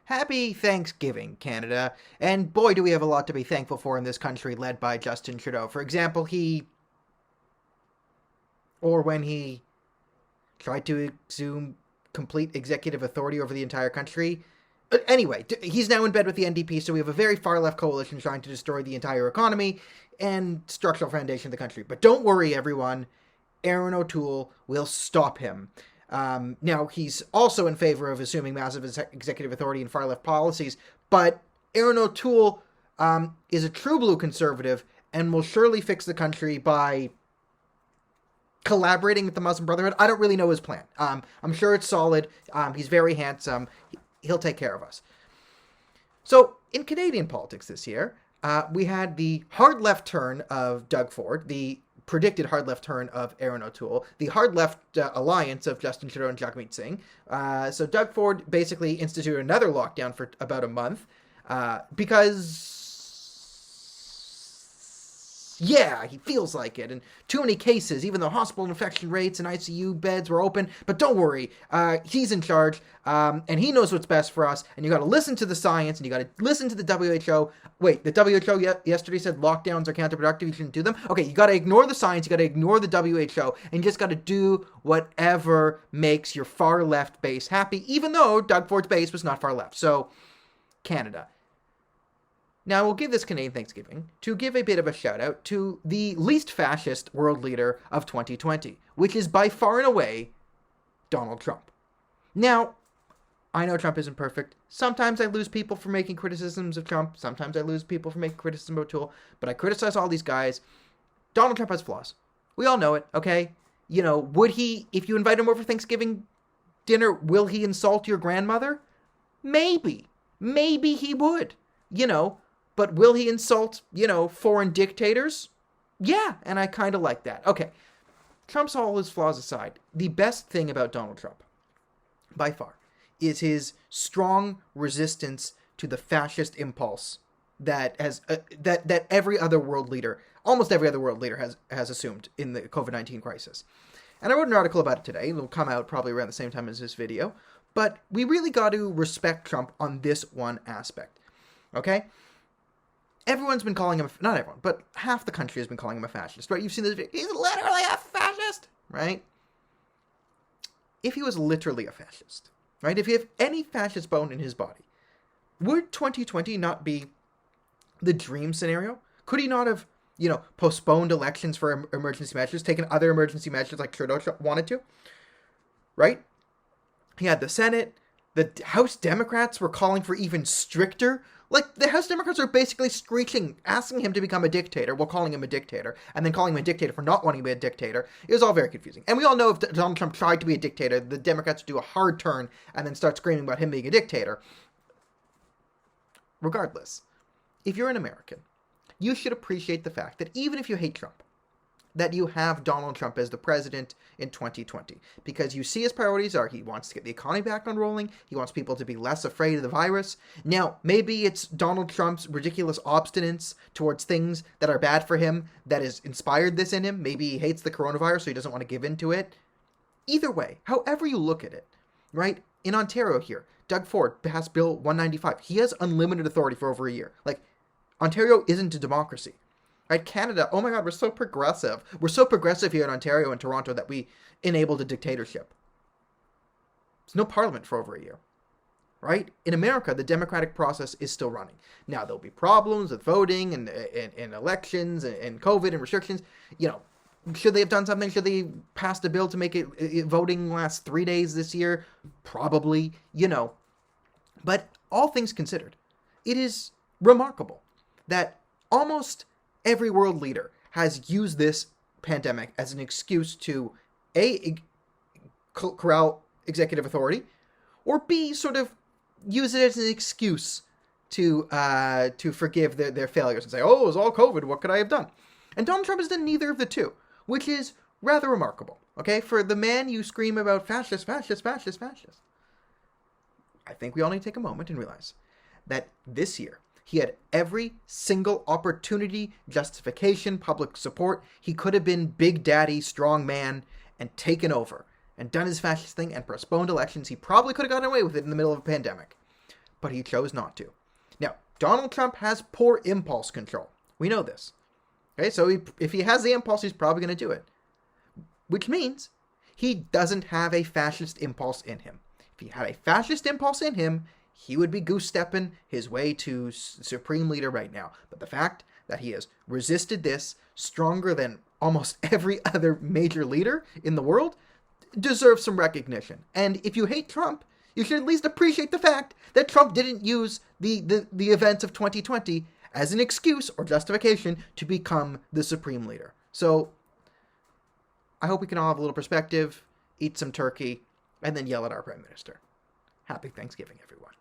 Happy Thanksgiving, Canada. And boy, do we have a lot to be thankful for in this country led by Justin Trudeau. For example, when he tried to assume complete executive authority over the entire country. Anyway, he's now in bed with the NDP, so we have a very far-left coalition trying to destroy the entire economy and structural foundation of the country. But don't worry, everyone. Aaron O'Toole will stop him. Now, he's also in favor of assuming massive executive authority and far-left policies, but Aaron O'Toole is a true blue conservative and will surely fix the country by collaborating with the Muslim Brotherhood. I don't really know his plan. I'm sure it's solid. He's very handsome. He'll take care of us. So, in Canadian politics this year, we had the hard left turn of Doug Ford, the predicted hard left turn of Aaron O'Toole, the hard left alliance of Justin Trudeau and Jagmeet Singh. So Doug Ford basically instituted another lockdown for about a month because, yeah, he feels like it. And too many cases, even though hospital infection rates and ICU beds were open. But don't worry, he's in charge, and he knows what's best for us. And you got to listen to the science, and you got to listen to the WHO. Wait, the WHO yesterday said lockdowns are counterproductive, you shouldn't do them? Okay, you got to ignore the science, you got to ignore the WHO, and you just got to do whatever makes your far left base happy, even though Doug Ford's base was not far left. So, Canada. Now, we'll give this Canadian Thanksgiving to give a bit of a shout out to the least fascist world leader of 2020, which is by far and away Donald Trump. Now, I know Trump isn't perfect. Sometimes I lose people for making criticisms of Trump. Sometimes I lose people for making criticism of O'Toole. But I criticize all these guys. Donald Trump has flaws. We all know it, okay? You know, would he, if you invite him over for Thanksgiving dinner, will he insult your grandmother? Maybe. Maybe he would. You know, but will he insult, foreign dictators? Yeah, and I kind of like that. Okay, Trump's all his flaws aside, the best thing about Donald Trump, by far, is his strong resistance to the fascist impulse that has that every other world leader, almost every other world leader, has assumed in the COVID-19 crisis. And I wrote an article about it today. It'll come out probably around the same time as this video. But we really got to respect Trump on this one aspect. Okay? Everyone's been calling him, not everyone, but half the country has been calling him a fascist, right? You've seen this video. He's literally a fascist, right? If he was literally a fascist, right? If he had any fascist bone in his body, would 2020 not be the dream scenario? Could he not have, postponed elections for emergency measures, taken other emergency measures like Trudeau wanted to, right? He had the Senate. The House Democrats were calling for even stricter. Like, the House Democrats are basically screeching, asking him to become a dictator, while calling him a dictator, and then calling him a dictator for not wanting to be a dictator. It was all very confusing. And we all know if Donald Trump tried to be a dictator, the Democrats would do a hard turn and then start screaming about him being a dictator. Regardless, if you're an American, you should appreciate the fact that even if you hate Trump, that you have Donald Trump as the president in 2020. Because you see his priorities are he wants to get the economy back on rolling, he wants people to be less afraid of the virus. Now, maybe it's Donald Trump's ridiculous obstinance towards things that are bad for him that has inspired this in him. Maybe he hates the coronavirus, so he doesn't want to give in to it. Either way, however you look at it, right? In Ontario here, Doug Ford passed Bill 195. He has unlimited authority for over a year. Like, Ontario isn't a democracy. Right, Canada, oh my God, we're so progressive. We're so progressive here in Ontario and Toronto that we enabled a dictatorship. There's no parliament for over a year. Right? In America, the democratic process is still running. Now, there'll be problems with voting and elections and COVID and restrictions. Should they have done something? Should they passed a bill to make it voting last 3 days this year? Probably, But all things considered, it is remarkable that almost every world leader has used this pandemic as an excuse to A, corral executive authority, or B, sort of use it as an excuse to forgive their failures and say, oh, it was all COVID, what could I have done? And Donald Trump has done neither of the two, which is rather remarkable, okay? For the man you scream about fascist, fascist, fascist, fascist. I think we all need to take a moment and realize that this year, he had every single opportunity, justification, public support. He could have been Big Daddy, strong man, and taken over and done his fascist thing and postponed elections. He probably could have gotten away with it in the middle of a pandemic. but he chose not to. Now, Donald Trump has poor impulse control. We know this. Okay, so if he has the impulse, he's probably going to do it. Which means he doesn't have a fascist impulse in him. If he had a fascist impulse in him, he would be goose-stepping his way to supreme leader right now. But the fact that he has resisted this stronger than almost every other major leader in the world deserves some recognition. And if you hate Trump, you should at least appreciate the fact that Trump didn't use the events of 2020 as an excuse or justification to become the supreme leader. So I hope we can all have a little perspective, eat some turkey, and then yell at our prime minister. Happy Thanksgiving, everyone.